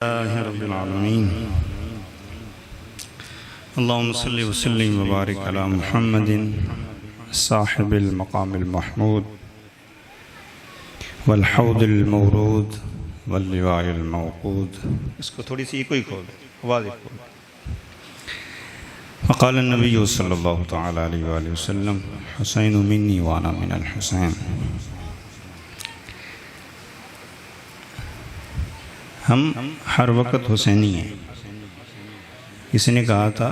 रब्बिल आलमीन अल्लाहुम्मा सल्लि व सल्लिम व बारिक अला मुहम्मदिन साहिबिल मकामिल महमूद वल हौदिल मौरूद वल लिवाइल मौक़ूद। इसको थोड़ी सी कोई खोल आवाज़ खोल। क़ाल नबी सल्लल्लाहु तआला अलैहि वसल्लम हुसैन मिन्नी व अना मिनल हुसैन। हम हर वक्त हुसैनी हैं। किसी ने कहा था,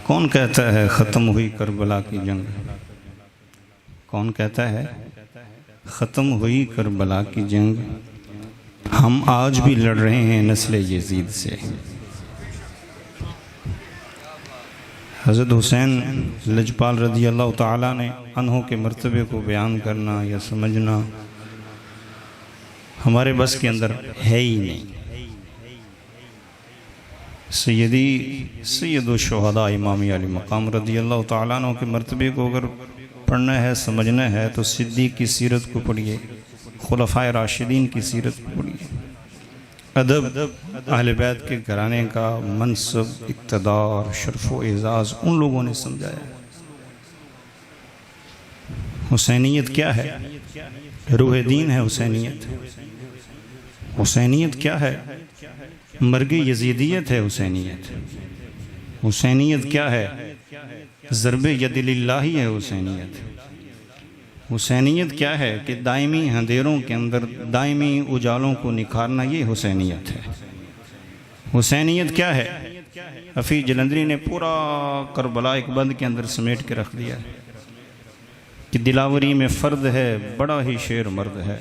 कौन कहता है ख़त्म हुई करबला की जंग? कौन कहता है ख़त्म हुई करबला की जंग? हम आज भी लड़ रहे हैं नस्ल यजीद से। हज़रत हुसैन लजपाल रज़ी अल्लाह ताला ने अन्हों के मर्तबे को बयान करना या समझना हमारे बस के अंदर है ही नहीं। सैयदुल शुहदा इमाम अली मकाम रज़ी अल्लाह ताला अन्हु के मर्तबे को अगर पढ़ना है समझना है तो सिद्दीक़ की सीरत को पढ़िए, खुलफ़ाए राशिदीन की सीरत को पढ़िए। अदब अहले बैत के घराने का मनसब, इक़्तिदार, शर्फ़ व एज़ाज़ उन लोगों ने समझाया। हुसैनियत क्या है? रूह दीन है हुसैनियत। हुसैनियत क्या है? मर्ग यजीदियत है हुसैनियत। हुसैनियत क्या है? ज़रब यदिल्लाही है हुसैनियत। हुसैनियत क्या है कि दायमी अंधेरों के अंदर दायमी उजालों को निखारना, ये हुसैनियत है। हुसैनियत क्या है? हफ़ीज़ जलंधरी ने पूरा करबला एक बंद के अंदर समेट के रख दिया कि दिलावरी में फ़र्द है, बड़ा ही शेर मर्द है,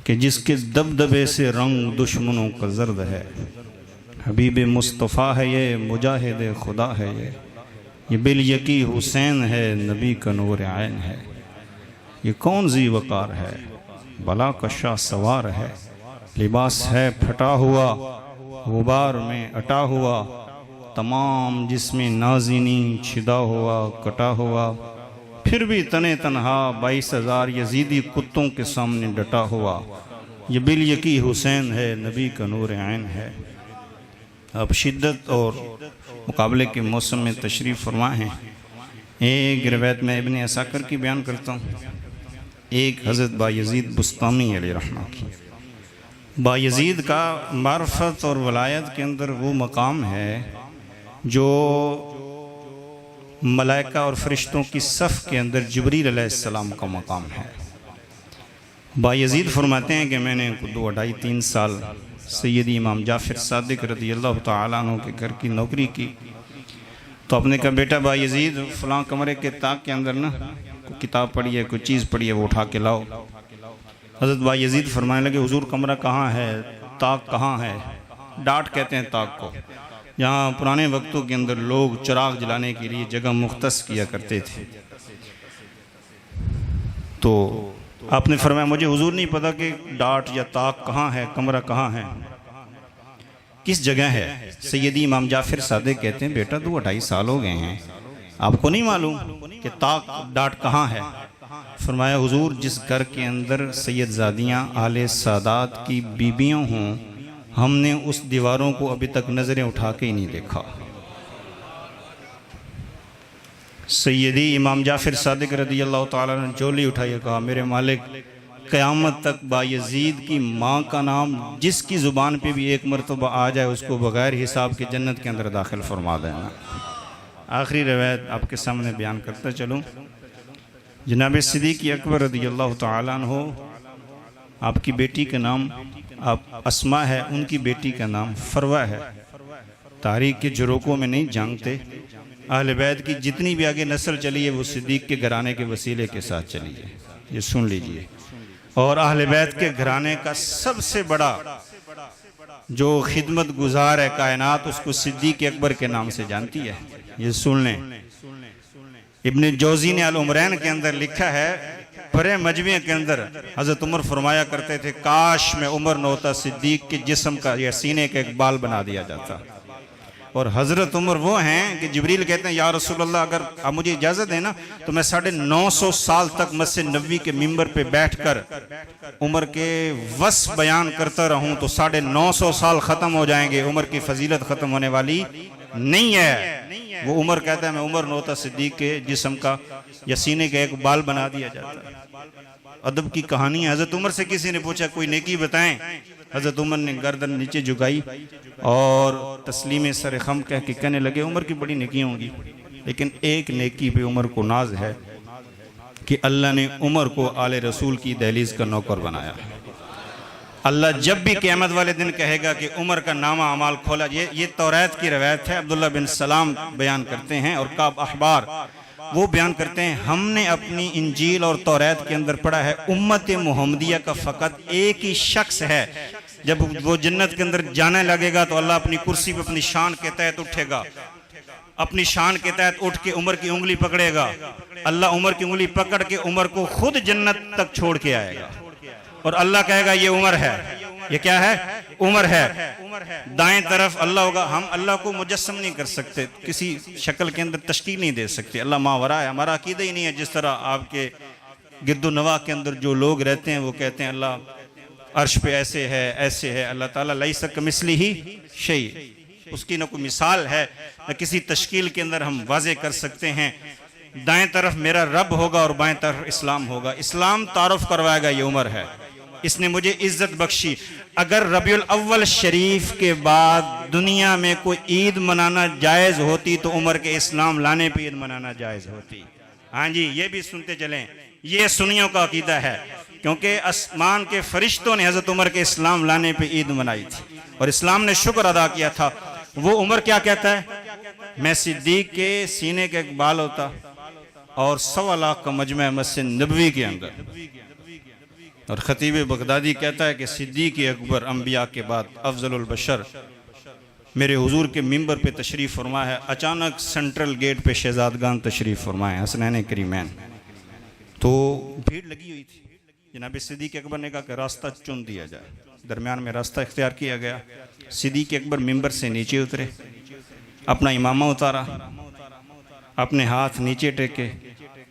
कि जिसके दबदबे से रंग दुश्मनों का जर्द है। हबीब मुस्तफ़ा है ये, मुजाहिद खुदा है ये बिल यकी हुसैन है, नबी का नूर आइन है। ये कौन ज़ी वक़ार है, बला कशा सवार है। लिबास है फटा हुआ, गुबार में अटा हुआ, तमाम जिसमें नाज़िनी छिदा हुआ कटा हुआ, फिर भी तने तनहा 22,000 यजीदी कुत्तों के सामने डटा हुआ। ये बिल यकी हुसैन है, नबी का नूर आइन है। अब शिद्दत और मुकाबले के मौसम में तशरीफ़ फरमा हैं। एक रिवायत में इब्न असाकिर की बयान करता हूँ, एक हज़रत बायज़ीद बुस्तामी अलैहि रहमह की। बायज़ीद का मार्फत और वलायत के अंदर वो मकाम है जो मलाइका और फरिश्तों की सफ़ के अंदर जिब्रील अलैहिस्सलाम का मकाम है। बायज़ीद फरमाते हैं कि मैंने 2-2.5-3 साल सैयदी इमाम जाफ़र सादिक रज़ी अल्लाह ताला अन्हु के घर की नौकरी की। तो आपने कहा, बेटा बायज़ीद फ़लाँ कमरे के ताक के अंदर ना कोई किताब पढ़ी है, कोई चीज़ पढ़ी है, वो उठा के लाओ। हज़रत बायज़ीद फरमाने लगे, हुज़ूर कमरा कहाँ है, ताक कहाँ है? डाट कहते हैं ताक को, जहाँ पुराने वक्तों के अंदर लोग चिराग जलाने के लिए जगह मुख्तस किया करते थे। तो आपने फरमाया, मुझे हुजूर नहीं पता कि डाट या ताक कहाँ है, कमरा कहाँ है, किस जगह है। सैयदी इमाम जाफ़र सादिक कहते हैं, बेटा 2-2.5 साल हो गए हैं, आपको नहीं मालूम कि ताक डाट कहाँ है? फरमाया, हुजूर जिस घर के अंदर सैयदजादियाँ आले सादात की बीबियाँ हों, हमने उस दीवारों को अभी तक नज़रें उठा के ही नहीं देखा। सैयदी इमाम जाफ़र सादिक रज़ी अल्लाह ताला ने झोली उठाई, कहा, मेरे मालिक क़यामत तक बायज़ीद की माँ का नाम जिसकी ज़ुबान पे भी एक मरतबा आ जाए उसको बग़ैर हिसाब के जन्नत के अंदर दाखिल फरमा देना। आखिरी रवायत आपके सामने बयान करता चलूँ। जनाब सिद्दीक़ अकबर रज़ी अल्लाह ताला अन्हु, आपकी बेटी का नाम आप अस्मा है, उनकी बेटी का नाम फरवा है। तारीख़ के झरोकों में नहीं जानते, अहले बैत की जितनी भी आगे नस्ल चली है वो सिद्दीक़ के घराने के वसीले के साथ चली है, ये सुन लीजिए। और अहले बैत के घराने का सबसे बड़ा जो खिदमत गुजार है कायनात, उसको सिद्दीक़ अकबर के नाम से जानती है, ये सुन लें। इब्न जौज़ी ने अल-उमरैन के अंदर लिखा है, परे मजमे के अंदर हज़रत उमर फरमाया करते थे, काश में उमर न होता, सिद्दीक़ के जिस्म का या सीने का एक बाल बना दिया जाता। और हज़रत उमर वो हैं कि जिब्रील कहते हैं या रसूलल्लाह अगर आप मुझे इजाज़त दें ना तो मैं 950 साल तक मस्जिद नबवी के मिंबर पे बैठकर उमर के वस बयान करता रहूं तो 950 साल ख़त्म हो जाएंगे, उमर की फजीलत ख़त्म होने वाली नहीं है। वो उमर कहता है मैं उमर नोता सिद्दीक के जिस्म का या सीने का एक बाल बना दिया जाता है। अदब की कहानी है। हज़रत उमर से किसी ने पूछा कोई नेकी बताएं, हज़रत उमर ने गर्दन नीचे झुकाई और तस्लीम सर खम कह के कहने लगे उमर की बड़ी नेकियां होंगी, लेकिन एक नेकी पे उमर को नाज है कि अल्लाह ने उमर को आले रसूल की दहलीज का नौकर बनाया। अल्लाह जब भी क़यामत वाले दिन कहेगा कि उमर का नामा अमाल खोला, ये तौरात की रवायत है, अब्दुल्ला बिन सलाम बयान करते हैं और काब अखबार वो बयान करते हैं हमने अपनी इंजील और तौरात के अंदर पढ़ा है उम्मत मुहम्मदिया का फ़कत एक ही शख्स है, जब वो जन्नत के अंदर जाने लगेगा तो अल्लाह अपनी कुर्सी पे अपनी शान के तहत उठेगा, अपनी शान के तहत उठ के उमर की उंगली पकड़ेगा, अल्लाह उमर की उंगली पकड़ के उमर को खुद जन्नत तक छोड़ के आएगा और अल्लाह कहेगा ये उमर है, ये क्या है, उमर है। दाएं तरफ अल्लाह होगा। हम अल्लाह को मुजस्सम नहीं कर सकते, किसी शक्ल के अंदर तशकील नहीं दे सकते, अल्लाह मावरा है, हमारा अकीदा ही नहीं है। जिस तरह आपके गिद्दो नवा के अंदर जो लोग रहते हैं वो कहते हैं अल्लाह अर्श पे ऐसे है, अल्लाह ताला लैसा कमिस्ली ही शै, उसकी न कोई मिसाल है न किसी तशकील के अंदर हम वाजे कर सकते हैं। दाएं तरफ मेरा रब होगा और बाएं तरफ इस्लाम होगा, इस्लाम तारुफ करवाएगा ये उमर है, इसने मुझे इज्जत बख्शी। अगर रबीउल अव्वल शरीफ के बाद दुनिया में कोई ईद मनाना जायज़ होती तो उमर के इस्लाम लाने पे ईद मनाना जायज़ होती। हाँ जी, ये भी सुनते चलें, ये सुन्नियों का अकीदा है, क्योंकि आसमान के फरिश्तों ने हज़रत उमर के इस्लाम लाने पे ईद मनाई थी और इस्लाम ने शुक्र अदा किया था। वो उमर क्या कहता है, मैं सिद्दीक के सीने का एक बाल होता और 1.25 लाख का मजमा मस्जिद नबवी के अंदर। और खतीब बगदादी कहता है कि सिद्दीक अकबर अंबिया के बाद अफजलुल बशर मेरे हुजूर के मिंबर पे तशरीफ़ फरमा है। अचानक सेंट्रल गेट पे शहजादगान तशरीफ़ फरमाए हसनैन करीमैन, तो भीड़ लगी हुई थी। जनाब सिद्दीक अकबर ने कहा कि रास्ता चुन दिया जाए, दरमियान में रास्ता इख्तियार किया गया। सिद्दीक अकबर मिंबर से नीचे उतरे, अपना इमामा उतारा, अपने हाथ नीचे टेके,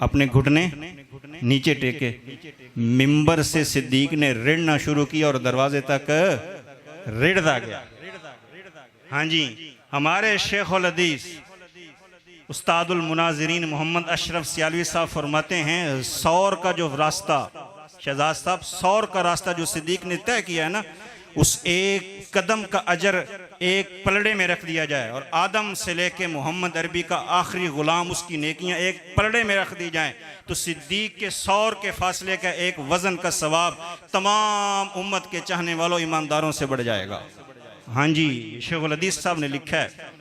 अपने घुटने नीचे टेके, मिंबर से सिद्दीक ने रेड़ना शुरू किया और दरवाजे तक रेड़ता गया। हाँ जी, हमारे शेखुल हदीस उस्तादुल मुनाजिरीन मोहम्मद अशरफ सियालवी साहब फरमाते हैं सौर का जो रास्ता, शहजाद साहब, सौर का रास्ता जो सिद्दीक ने तय किया है ना, उस एक कदम का अजर एक पलड़े में रख दिया जाए और आदम से लेके मोहम्मद अरबी का आखिरी गुलाम उसकी नेकियां एक पलड़े में रख दी जाएं तो सिद्दीक के सौर के फासले का एक वजन का सवाब तमाम उम्मत के चाहने वालों ईमानदारों से बढ़ जाएगा। हाँ जी, शेखुल हदीस साहब ने लिखा है।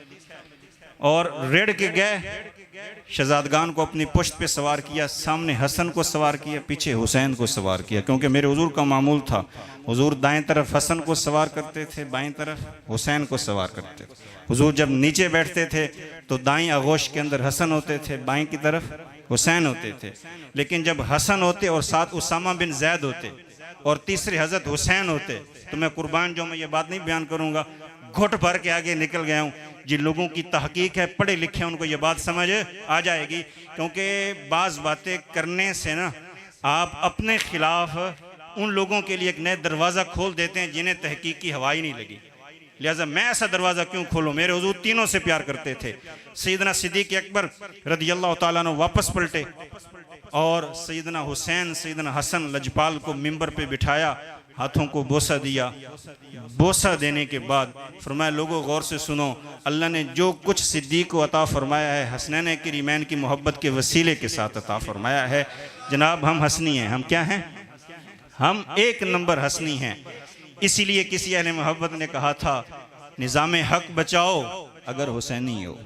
और रेड़ के गए, शहजादगान को अपनी पुश्त पे सवार किया, सामने हसन को सवार किया, पीछे हुसैन को सवार किया, क्योंकि मेरे हुजूर का मामूल था, हुजूर दाएं तरफ हसन को सवार करते थे, बाएं तरफ हुसैन को सवार करते थे। हुजूर जब नीचे बैठते थे तो दाएं आगोश के अंदर हसन होते थे, बाएं की तरफ हुसैन होते थे। लेकिन जब हसन होते और साथ उसामा बिन जैद होते और तीसरे हजरत हुसैन होते तो मैं कुर्बान जो मैं ये बात नहीं बयान करूँगा, घुट भर के आगे निकल गया हूँ। जिन लोगों की तहकीक है, पढ़े लिखे, उनको ये बात समझ आ जाएगी, क्योंकि बाज़ बातें करने से ना आप अपने खिलाफ उन लोगों के लिए एक नए दरवाज़ा खोल देते हैं जिन्हें तहकीक की हवा ही नहीं लगी। लिहाजा मैं ऐसा दरवाज़ा क्यों खोलूँ। मेरे हुजूर तीनों से प्यार करते थे। सैयदना सिद्दीक अकबर रदियल्लाहु ताला अन्हु वापस पलटे और सैयदना हुसैन, सैयदना हसन लजपाल को मिंबर पे बिठाया, हाथों को बोसा दिया। बोसा देने के बाद फरमाया लोगों गौर से सुनो, अल्लाह ने जो कुछ सिद्दीक को अता फरमाया है हसनैन करीमैन की मोहब्बत के वसीले के साथ अता फरमाया है। जनाब हम हसनी हैं, हम क्या हैं, हम एक नंबर हसनी हैं। इसीलिए किसी अहले मोहब्बत ने कहा था निज़ामे हक बचाओ अगर हुसैनी हो,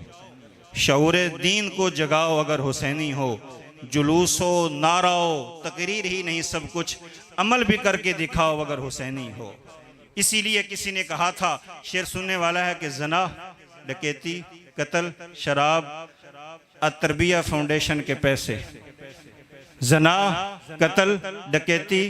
शऊरे दीन को जगाओ अगर हुसैनी हो, जुलूस हो, नारा हो, तकरीर ही नहीं सब कुछ अमल भी करके दिखाओ अगर हुसैनी हो। इसीलिए किसी ने कहा था, शेर सुनने वाला है कि जना, डकैती, कत्ल, शराब, अतरबिया फाउंडेशन के पैसे, जना, कत्ल, डकैती,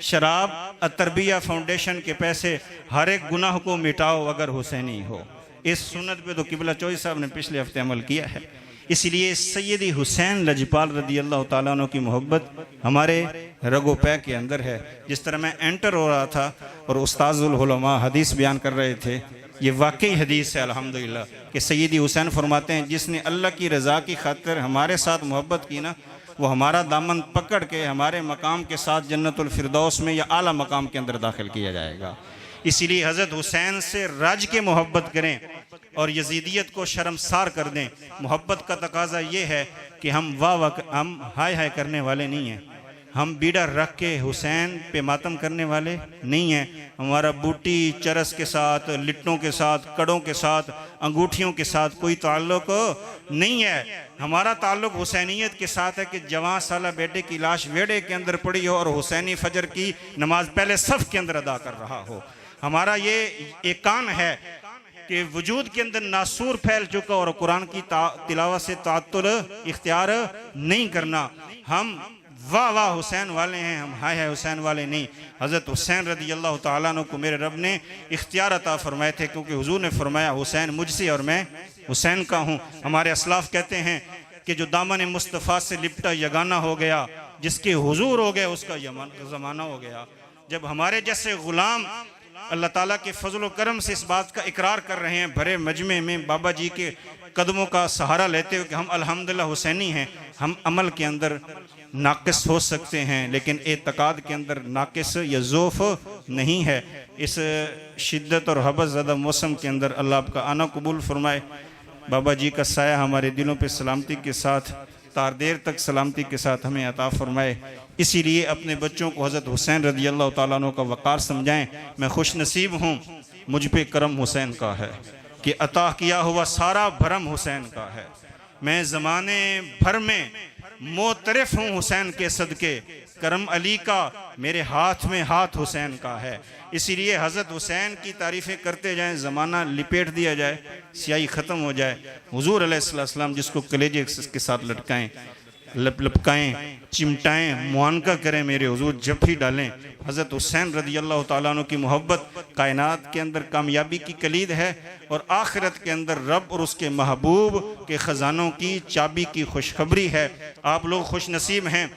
शराब, अतरबिया फाउंडेशन के पैसे, हर एक गुनाह को मिटाओ अगर हुसैनी हो। इस सुन्नत पे तो किबला चौधरी साहब ने पिछले हफ्ते अमल किया है। इसलिए सैयदी हुसैन लजपाल रदी अल्लाह ताला अन्हु की मोहब्बत हमारे रगो पै के अंदर है। जिस तरह मैं एंटर हो रहा था और उस्ताजुल उलमा हदीस बयान कर रहे थे, ये वाकई हदीस है अल्हम्दुलिल्लाह कि सैयदी हुसैन फरमाते हैं जिसने अल्लाह की रज़ा की खातिर हमारे साथ मोहब्बत की ना, वो हमारा दामन पकड़ के हमारे मकाम के साथ जन्नतुल फिरदौस में या आला मकाम के अंदर दाखिल किया जाएगा। इसीलिए हज़रत हुसैन से रज के मोहब्बत करें और यजीदियत को शर्मसार कर दें। मोहब्बत का तकाजा ये है कि हम हम हाय हाय करने वाले नहीं हैं, हम बीड़ा रख के हुसैन पे मातम करने वाले नहीं हैं। हमारा बूटी चरस के साथ, लिट्टों के साथ, कड़ों के साथ, अंगूठियों के साथ कोई ताल्लुक नहीं है। हमारा ताल्लुक हुसैनियत के साथ है कि जवान साला बेटे की लाश वेड़े के अंदर पड़ी हो और हुसैनी फजर की नमाज पहले सफ़ के अंदर अदा कर रहा हो। हमारा ये एकान है कि वजूद के अंदर नासूर फैल चुका और कुरान की तिलावत से तातुल इख्तियार नहीं करना। हम वाह वाह हुसैन वाले हैं, हम हाय हाय हुसैन वाले नहीं। हज़रत हुसैन रदी अल्लाह ताला अन्हु को मेरे रब ने इख्तियार अता फरमाए थे, क्योंकि हुजूर ने फरमाया हुसैन मुझसे और मैं हुसैन का हूँ। हमारे असलाफ कहते हैं कि जो दामन मुस्तफ़ा से लिपटा यगाना हो गया, जिसके हुजूर हो गए उसका ज़माना हो गया। जब हमारे जैसे ग़ुलाम अल्लाह ताला के फजल व करम से इस बात का इकरार कर रहे हैं, भरे मजमे में बाबा जी के कदमों का सहारा लेते हुए कि हम अल्हम्दुलिल्लाह हुसैनी हैं। हम अमल के अंदर नाक़िस हो सकते हैं लेकिन एतकाद के अंदर नाक़िस या ज़ोफ़ नहीं है। इस शिद्दत और हबस ज़दा मौसम के अंदर अल्लाह आपका आना कबूल फरमाए। बाबा जी का साया हमारे दिलों पे सलामती के साथ तार देर तक सलामती के साथ हमें अता फरमाए। इसीलिए अपने बच्चों को हज़रत हुसैन रदी अल्लाह ताला अन्हु का वक़ार समझाएं। मैं खुश नसीब हूँ, मुझ पे करम हुसैन का है कि अता किया हुआ सारा भरम हुसैन का है। मैं ज़माने भर में मोतरफ़ हूँ हुसैन के सदके, करम अली का मेरे हाथ में हाथ हुसैन का है। इसीलिए हज़रत हुसैन की तारीफ़ें करते जाएं, ज़माना लिपेट दिया जाए, स्याही ख़त्म हो जाए। हुजूर अलैहिस्सलाम जिसको कलेजे के साथ लटकाएं, लपकाएं, चिमटाएं, मुआनका करें, मेरे हुजूर जब भी डालें। हज़रत हुसैन रदी अल्लाह ताला अन्हु की मोहब्बत कायनात के अंदर कामयाबी की कलीद है और आखिरत के अंदर रब और उसके महबूब के ख़जानों की चाबी की खुशखबरी है। आप लोग खुश नसीब हैं।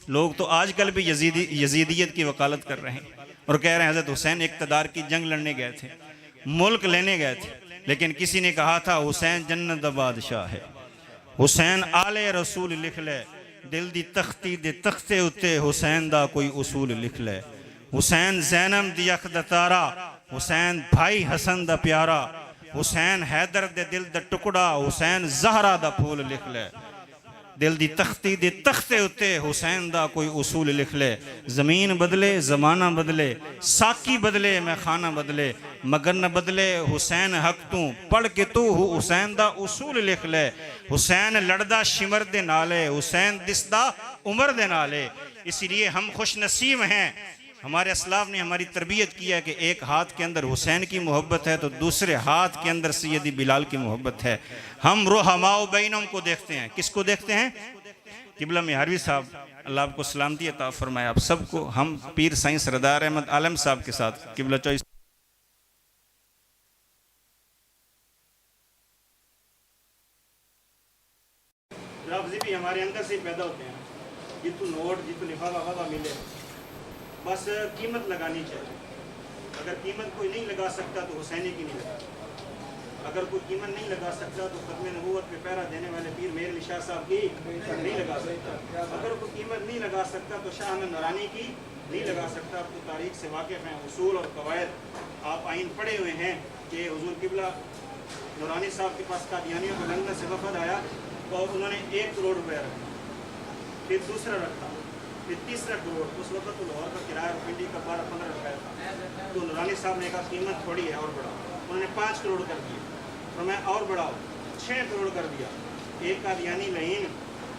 लोग तो आजकल भी यजीदियत की वकालत कर रहे हैं और कह रहे हैं हज़रत हुसैन इक़्तिदार की जंग लड़ने गए थे, मुल्क लेने गए थे, लेकिन किसी ने कहा था हुसैन जन्नत दा बादशाह है, हुसैन आले रसूल लिख ले, दिल दी तख्ती दे तख्ते उत्ते हुसैन दा कोई उसूल लिख ले। हुसैन ज़ैनब दी अख दा तारा, हुसैन भाई हसन दा प्यारा, हुसैन हैदर दे दिल दा टुकड़ा, हुसैन ज़हरा दा फूल लिख ले। दिल दी तख्ती दे तख्ते उत्ते हुसैन दा कोई उसूल लिख ले। ज़मीन बदले ज़माना बदले, साकी बदले मैं खाना बदले, मगर न बदले हुसैन हक तू, पढ़ के तू हुसैन दा उसूल लिख ले। हुसैन लड़दा शिमर दे नाले, हुसैन दिसदा उमर दे नाले। इसीलिए हम खुश नसीब हैं। हमारे असलाफ ने हमारी तरबियत किया है कि एक हाथ के अंदर हुसैन की मोहब्बत है तो दूसरे हाथ के अंदर सैयदी बिलाल की मोहब्बत है। हम रुहमाओ बैनम को देखते हैं। किसको देखते हैं? किबला मेहरवी साहब, अल्लाह आपको सलामती अता फरमाए आप सबको। हम पीर साईं सरदार अहमद आलम साहब के साथ किबला चौधरी भी हमारे अंदर से पैदा होते हैं। जितु नोट जितु लिफाफा वादा मिले, बस कीमत लगानी चाहिए। अगर कीमत कोई नहीं लगा सकता तो हुसैनी की नहीं लगा, अगर कोई कीमत नहीं लगा सकता तो ख़त्म नबूवत पे पहरा देने वाले पीर मेहर अली शाह साहब की नहीं लगा सकता, अगर कोई कीमत नहीं लगा सकता तो शाह अहमद नूरानी की नहीं लगा सकता। आप तो तारीख से वाकिफ़ हैं, उसूल और कवायद आप आइन पढ़े हुए हैं कि हुजूर किबला नूरानी साहब के पास कादियानियों का लंदन से वफद आया और उन्होंने 1 करोड़ रुपया रखा, फिर दूसरा रखा, फिर तीसरा करोड़। उस वक्त तो लाहौर का किराया पिंडी का 12-15 रुपया था। तो नूरानी साहब ने कहा कीमत थोड़ी है और बढ़ाओ। उन्होंने 5 करोड़ कर दिया, तो मैं और बढ़ाओ 6 करोड़ कर दिया। एक कादियानी लहीन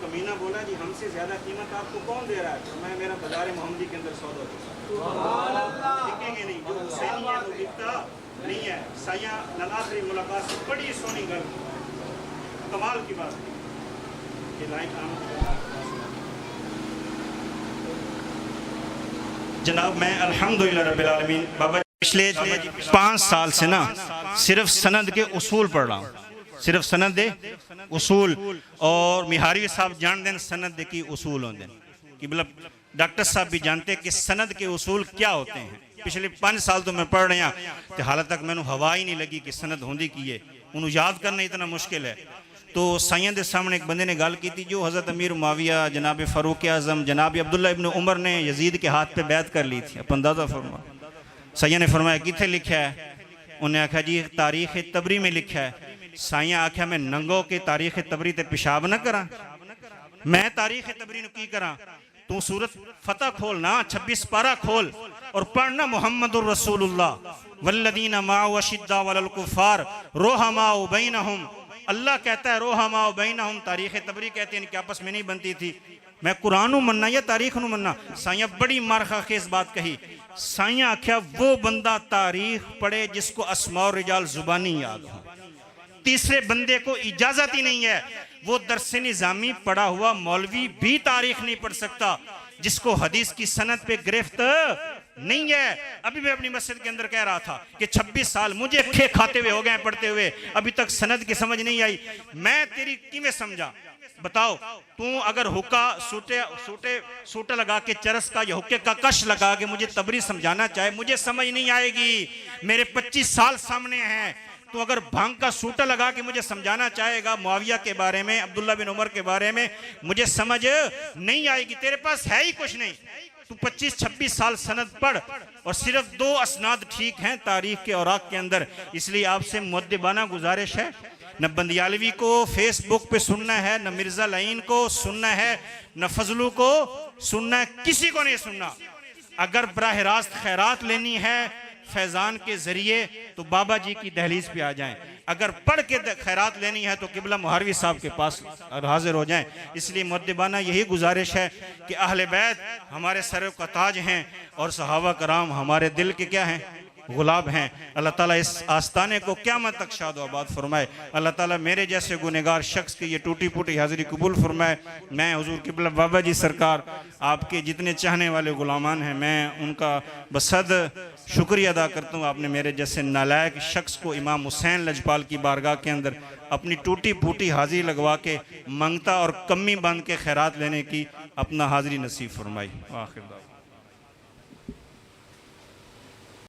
कमीना बोला जी हमसे ज़्यादा कीमत आपको कौन दे रहा है? तो मैं मेरा बाजार मोहम्मदी के अंदर सौदा दिखेंगे नहीं, जो हुसैनी है वो बिकता नहीं है। साया आखिरी मुलाकात से बड़ी सोनी गल कमाल की बात है कि लाइन जनाब मैं अल्हम्दुलिल्लाह रब्बिल आलमीन बाबा पिछले 5 साल से ना सिर्फ सनद के उसूल पढ़ रहा हूँ, सिर्फ सनद दे उसूल। और मिहारी साहब जान दें सनद की उसूल होंगे कि मतलब डॉक्टर साहब भी जानते कि सनद के उसूल क्या होते हैं। पिछले 5 साल तो मैं पढ़ रहा तो हाल तक मैंने हवा ही नहीं लगी कि सनद होंदी की है, उन्होंने याद करना इतना मुश्किल है। तो साइयां के सामने एक बंदे ने गल की थी जो हज़रत अमीर मुआविया, जनाब फ़ारूक आज़म, जनाब अब्दुल्ला इब्न उमर ने यजीद के हाथ पे बैत कर ली थी। आप अंदाज़ा फरमा। साइयां ने फरमाया किथे लिखा है? उन्हें आख्या जी तारीख़ तबरी में लिखा है। साइयां आख्या मैं नंगो के तारीख़ तबरी ते पेशाब न करा, मैं तारीख़ तबरी की करा? तू सूरत फतह खोल ना, 26 पारा खोल और पढ़ना मुहम्मदुर रसूलुल्लाह वल्लदीना माअहु अशिद्दा वलल कुफ़ार रुहमाउ बैनहुम। अल्लाह कहता है रुहमाउ बैनहुम, तारीख़ तबरी कहते हैं इनके आपस में नहीं बनती थी। मैं कुरान मनना या तारीख नू मनना? साइयां बड़ी मारखा खेज बात कही। साइयां आख्या वो बंदा तारीख पढ़े जिसको अस्मा और रिजाल जुबानी याद हो, तीसरे बंदे को इजाजत ही नहीं है। वो दरसे निजामी पढ़ा हुआ मौलवी भी तारीख नहीं पढ़ सकता जिसको हदीस की सनद पे गिरफ्त नहीं है। अभी मैं अपनी मस्जिद के अंदर कह रहा था कि 26 साल मुझे खे खाते हुए हो गए पढ़ते हुए, अभी तक सनद की समझ नहीं आई। मैं तेरी किमें समझा बताओ? तू अगर हुक्का सूटे लगा के चरस का या हुक्के का कश लगा के मुझे तबरी समझाना चाहे, मुझे समझ नहीं आएगी। मेरे 25 साल सामने हैं। तो अगर भांग का सूटा लगा के मुझे समझाना चाहेगा मुआविया के बारे में, अब्दुल्ला बिन उमर के बारे में, मुझे समझ नहीं आएगी। तेरे पास है ही कुछ नहीं। तू 25-26 साल सनद पढ़ और सिर्फ 2 असनाद ठीक हैं तारीख के औराक के अंदर। इसलिए आपसे मुअद्दिबाना गुजारिश है, न बंदियालवी को फेसबुक पे सुनना है, न मिर्जा लाइन को सुनना है, न फजलू को सुनना है, किसी को नहीं सुनना। अगर बराह रास्त खैरात लेनी है फैज़ान के ज़रिए तो बाबा जी की दहलीज पे आ जाएं। अगर पढ़ के खैरात लेनी है तो किबला मुहारवी साहब के पास हाजिर हो जाएं। इसलिए मुअद्दिबाना यही गुजारिश है कि अहले बैत हमारे सर का ताज हैं और सहाबा कराम हमारे दिल के क्या हैं? गुलाब हैं। अल्लाह ताला इस आस्ताने को क़यामत तक शाद व आबाद फरमाए। अल्लाह ताला मेरे जैसे गुनहगार शख्स की ये टूटी फूटी हाज़िरी कबूल फरमाए। मैं हुजूर किबला बाबा जी सरकार आपके जितने चाहने वाले गुलामान हैं, मैं उनका बसद शुक्रिया अदा करता हूँ। आपने मेरे जैसे नालायक शख्स को इमाम हुसैन लजपाल की बारगाह के अंदर अपनी टूटी फूटी हाज़िरी लगवा के मंगता और कमी बांध के खैरात लेने की अपना हाज़िरी नसीब फरमाई। आखिर